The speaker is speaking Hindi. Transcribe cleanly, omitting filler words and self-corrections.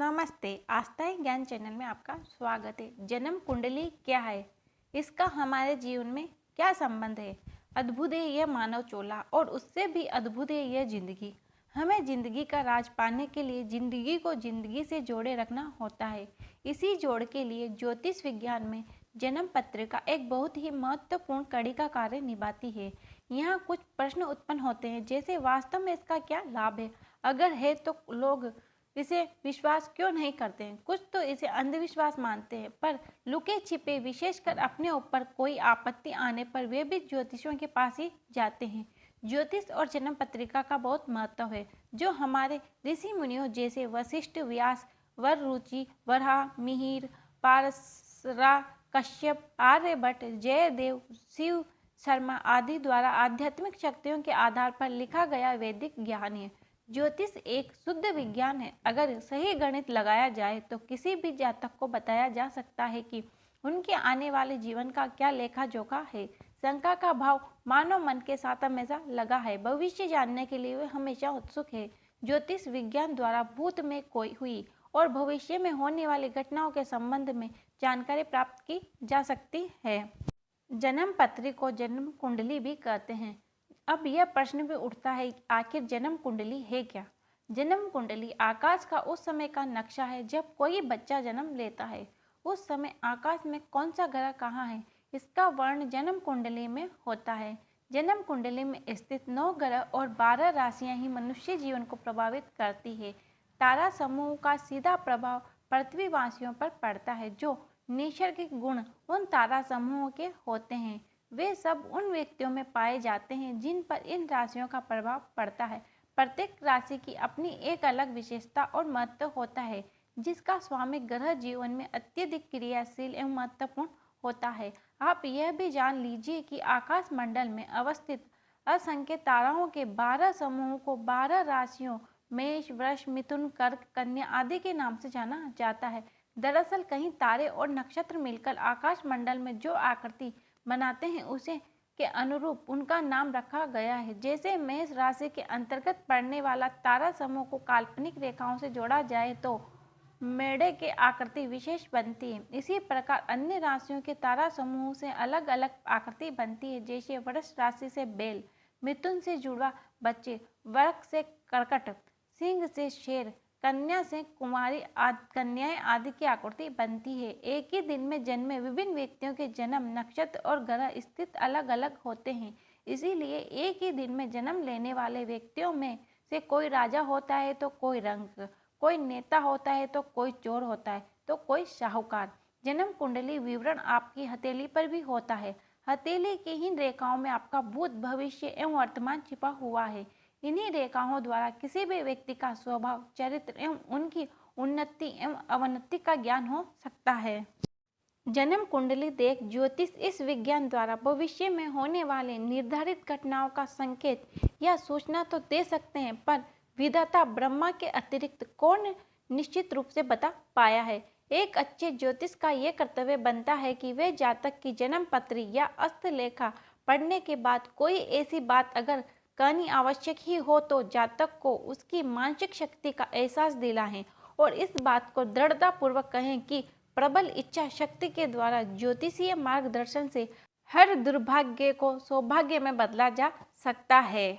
नमस्ते। आस्था है ज्ञान चैनल में आपका स्वागत है। जन्म कुंडली क्या है, इसका हमारे जीवन में क्या संबंध है? अद्भुत है यह मानव चोला और उससे भी अद्भुत है यह जिंदगी। हमें जिंदगी का राज पाने के लिए जिंदगी को जिंदगी से जोड़े रखना होता है। इसी जोड़ के लिए ज्योतिष विज्ञान में जन्म पत्रिका एक बहुत ही महत्वपूर्ण कड़ी का कार्य निभाती है। यहाँ कुछ प्रश्न उत्पन्न होते हैं, जैसे वास्तव में इसका क्या लाभ है, अगर है तो लोग इसे विश्वास क्यों नहीं करते हैं। कुछ तो इसे अंधविश्वास मानते हैं, पर लुके छिपे विशेषकर अपने ऊपर कोई आपत्ति आने पर वे भी ज्योतिषियों के पास ही जाते हैं। ज्योतिष और जन्म पत्रिका का बहुत महत्व है, जो हमारे ऋषि मुनियों जैसे वशिष्ठ, व्यास, वररुचि, वराह, मिहिर, पारसरा, कश्यप, आर्यभट्ट, जयदेव, शिव शर्मा आदि द्वारा आध्यात्मिक शक्तियों के आधार पर लिखा गया वैदिक ज्ञान है। ज्योतिष एक शुद्ध विज्ञान है। अगर सही गणित लगाया जाए तो किसी भी जातक को बताया जा सकता है कि उनके आने वाले जीवन का क्या लेखा जोखा है। शंका का भाव मानव मन के साथ हमेशा लगा है। भविष्य जानने के लिए वे हमेशा उत्सुक है। ज्योतिष विज्ञान द्वारा भूत में कोई हुई और भविष्य में होने वाली घटनाओं के संबंध में जानकारी प्राप्त की जा सकती है। जन्म पत्री को जन्म कुंडली भी कहते हैं। अब यह प्रश्न भी उठता है, आखिर जन्म कुंडली है क्या? जन्म कुंडली आकाश का उस समय का नक्शा है जब कोई बच्चा जन्म लेता है। उस समय आकाश में कौन सा ग्रह कहाँ है, इसका वर्ण जन्म कुंडली में होता है। जन्म कुंडली में स्थित 9 ग्रह और 12 राशियां ही मनुष्य जीवन को प्रभावित करती है। तारा समूह का सीधा प्रभाव पृथ्वीवासियों पर पड़ता है। जो नैसर्गिक गुण उन तारा समूहों के होते हैं वे सब उन व्यक्तियों में पाए जाते हैं जिन पर इन राशियों का प्रभाव पड़ता है। प्रत्येक राशि की अपनी एक अलग विशेषता और महत्व होता है, जिसका स्वामी ग्रह जीवन में अत्यधिक क्रियाशील एवं महत्वपूर्ण होता है। आप यह भी जान लीजिए कि आकाश मंडल में अवस्थित असंख्य ताराओं के 12 समूहों को 12 राशियों मेष, वृष, मिथुन, कर्क, कन्या आदि के नाम से जाना जाता है। दरअसल कहीं तारे और नक्षत्र मिलकर आकाश मंडल में जो आकृति बनाते हैं उसे के अनुरूप उनका नाम रखा गया है। जैसे मेष राशि के अंतर्गत पड़ने वाला तारा समूह को काल्पनिक रेखाओं से जोड़ा जाए तो मेढ़े की आकृति विशेष बनती है। इसी प्रकार अन्य राशियों के तारा समूह से अलग अलग आकृति बनती है। जैसे वृष राशि से बैल, मिथुन से जुड़वा बच्चे, कर्क से कर्कट, सिंह से शेर, कन्या से कुमारी कन्याएं आदि की आकृति बनती है। एक ही दिन में जन्मे विभिन्न व्यक्तियों के जन्म नक्षत्र और ग्रह स्थित अलग अलग होते हैं। इसीलिए एक ही दिन में जन्म लेने वाले व्यक्तियों में से कोई राजा होता है तो कोई रंक, कोई नेता होता है तो कोई चोर होता है तो कोई साहूकार। जन्म कुंडली विवरण आपकी हथेली पर भी होता है। हथेली की इन रेखाओं में आपका भूत, भविष्य एवं वर्तमान छिपा हुआ है। इन्हीं रेखाओं द्वारा किसी भी व्यक्ति का स्वभाव, चरित्र एवं उनकी उन्नति एवं अवनति का ज्ञान हो सकता है। जन्म कुंडली देख ज्योतिष इस विज्ञान द्वारा भविष्य में होने वाले निर्धारित घटनाओं का संकेत या सूचना तो दे सकते हैं, पर विधाता ब्रह्मा के अतिरिक्त कौन निश्चित रूप से बता पाया है। एक अच्छे ज्योतिष का यह कर्तव्य बनता है कि वे जातक की जन्म पत्री या हस्तलेखा पढ़ने के बाद कोई ऐसी बात अगर कहनी आवश्यक ही हो तो जातक को उसकी मानसिक शक्ति का एहसास दिलाएं और इस बात को दृढ़ता पूर्वक कहें कि प्रबल इच्छा शक्ति के द्वारा ज्योतिषीय मार्गदर्शन से हर दुर्भाग्य को सौभाग्य में बदला जा सकता है।